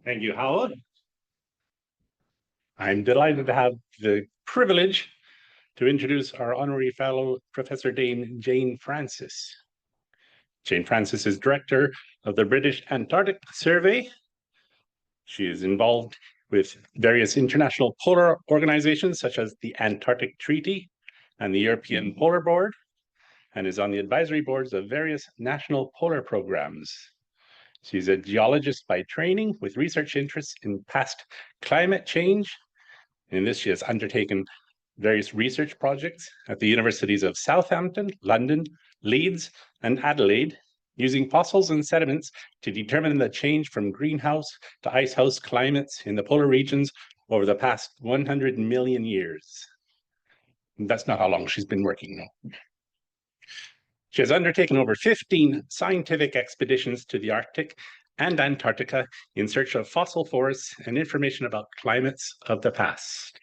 Thank you, Howard. I'm delighted to have the privilege to introduce our Honorary Fellow, Professor Dame Jane Francis. Jane Francis is Director of the British Antarctic Survey. She is involved with various international polar organizations such as the Antarctic Treaty and the European Polar Board, and is on the advisory boards of various national polar programs. She's a geologist by training with research interests in past climate change. In this, she has undertaken various research projects at the universities of Southampton, London, Leeds, and Adelaide, using fossils and sediments to determine the change from greenhouse to icehouse climates in the polar regions over the past 100 million years. And that's not how long she's been working now. She has undertaken over 15 scientific expeditions to the Arctic and Antarctica in search of fossil forests and information about climates of the past.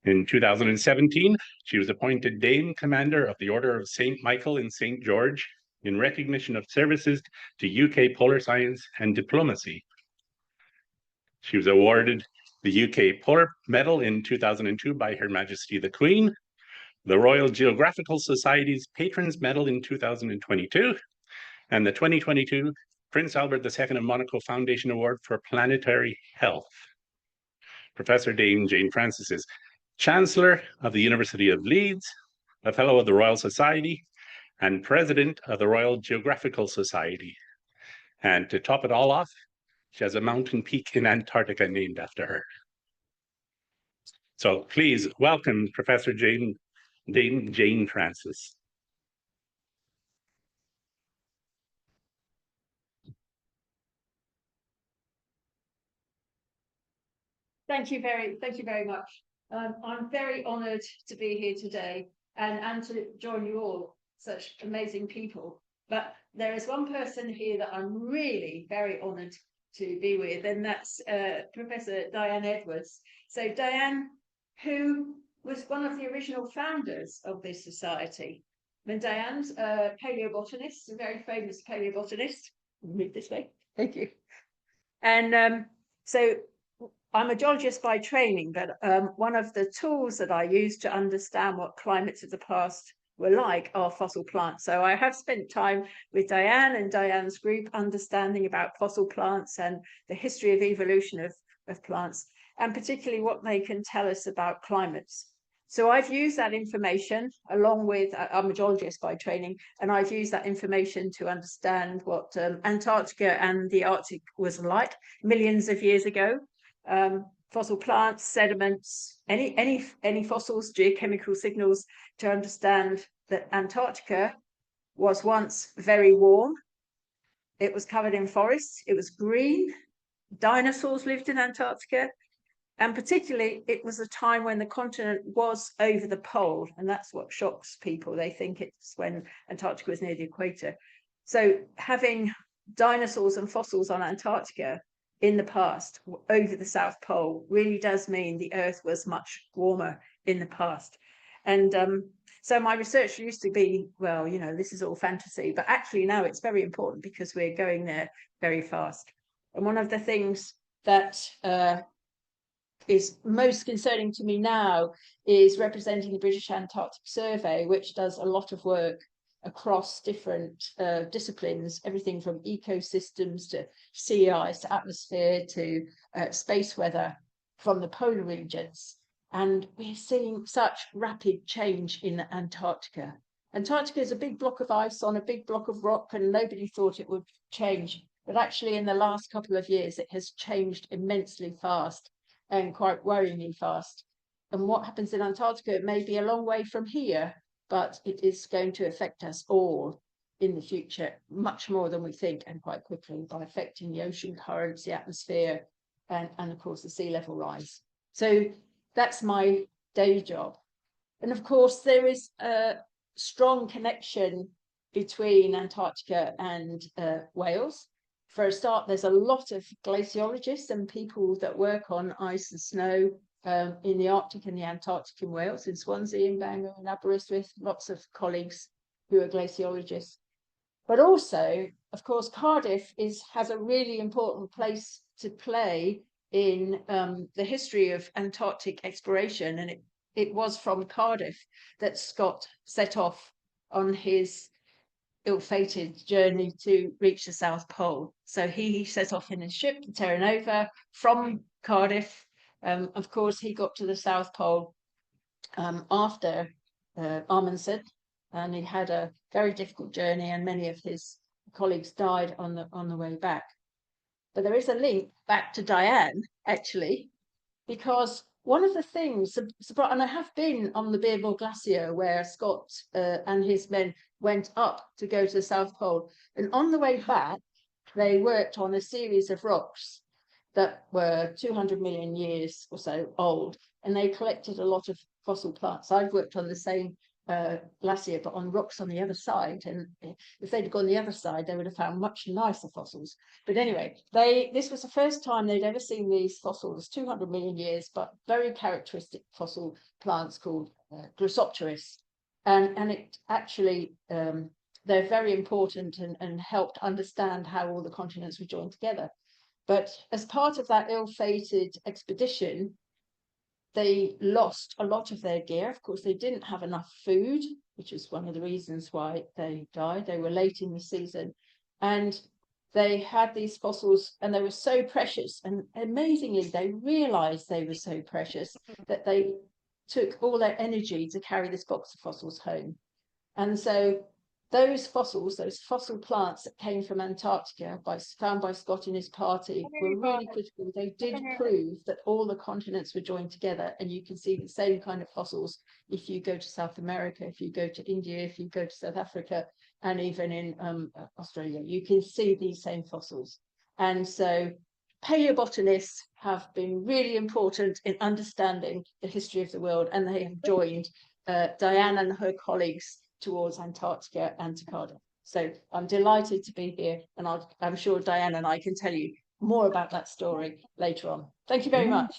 In 2017, she was appointed Dame Commander of the Order of St. Michael and St. George in recognition of services to UK polar science and diplomacy. She was awarded the UK Polar Medal in 2002 by Her Majesty the Queen, the Royal Geographical Society's Patrons Medal in 2022, and the 2022 Prince Albert II of Monaco Foundation Award for Planetary Health. Professor Dame Jane Francis is Chancellor of the University of Leeds, a Fellow of the Royal Society, and President of the Royal Geographical Society. And to top it all off, she has a mountain peak in Antarctica named after her. So please welcome Professor Dame Jane Francis. Thank you very much. I'm very honoured to be here today and to join you all, such amazing people. But there is one person here that I'm really very honoured to be with, and that's Professor Diane Edwards. So Diane, who was one of the original founders of this society. And Diane's a paleobotanist, a very famous paleobotanist. Move this way, thank you. And so I'm a geologist by training, but one of the tools that I use to understand what climates of the past were like are fossil plants. So I have spent time with Diane and Diane's group understanding about fossil plants and the history of evolution of plants, and particularly what they can tell us about climates. So I've used that information along with, I'm a geologist by training, and I've used that information to understand what Antarctica and the Arctic was like millions of years ago. Fossil plants, sediments, any fossils, geochemical signals to understand that Antarctica was once very warm. It was covered in forests. It was green. Dinosaurs lived in Antarctica. And particularly, it was a time when the continent was over the pole. And that's what shocks people. They think it's when Antarctica was near the equator. So having dinosaurs and fossils on Antarctica in the past over the South Pole really does mean the Earth was much warmer in the past. And so my research used to be, well, you know, this is all fantasy, but actually now it's very important because we're going there very fast. And one of the things that is most concerning to me now is representing the British Antarctic Survey, which does a lot of work across different disciplines, everything from ecosystems to sea ice to atmosphere to space weather from the polar regions. And we're seeing such rapid change in Antarctica. Antarctica is a big block of ice on a big block of rock, and nobody thought it would change. But actually, in the last couple of years, it has changed immensely fast and quite worryingly fast. And what happens in Antarctica, it may be a long way from here, but it is going to affect us all in the future, much more than we think, and quite quickly, by affecting the ocean currents, the atmosphere, and of course, the sea level rise. So that's my day job. And of course, there is a strong connection between Antarctica and Wales. For a start, there's a lot of glaciologists and people that work on ice and snow in the Arctic and the Antarctic in Wales, in Swansea, in Bangor, in Aberystwyth, lots of colleagues who are glaciologists. But also, of course, Cardiff has a really important place to play in the history of Antarctic exploration, and it was from Cardiff that Scott set off on his ill-fated journey to reach the South Pole. So he set off in his ship, the Terra Nova, from Cardiff. Of course, he got to the South Pole after Amundsen, and he had a very difficult journey, and many of his colleagues died on the way back. But there is a link back to Diane, actually, because one of the things, and I have been on the Beardmore Glacier where Scott and his men went up to go to the South Pole, and on the way back they worked on a series of rocks that were 200 million years or so old, and they collected a lot of fossil plants. I've worked on the same glacier, but on rocks on the other side, and if they'd gone the other side they would have found much nicer fossils. But anyway, this was the first time they'd ever seen these fossils, 200 million years, but very characteristic fossil plants called Glossopteris, and it actually they're very important and helped understand how all the continents were joined together. But as part of that ill-fated expedition, they lost a lot of their gear. Of course, they didn't have enough food, which is one of the reasons why they died. They were late in the season, and they had these fossils, and they were so precious. And amazingly, they realized they were so precious that they took all their energy to carry this box of fossils home. And so those fossils, those fossil plants that came from Antarctica, found by Scott and his party, were really critical. They did prove that all the continents were joined together, and you can see the same kind of fossils if you go to South America, if you go to India, if you go to South Africa, and even in Australia, you can see these same fossils. And so paleobotanists have been really important in understanding the history of the world, and they have joined Diane and her colleagues towards Antarctica and to Cardiff. So I'm delighted to be here, and I'm sure Diane and I can tell you more about that story later on. Thank you very much.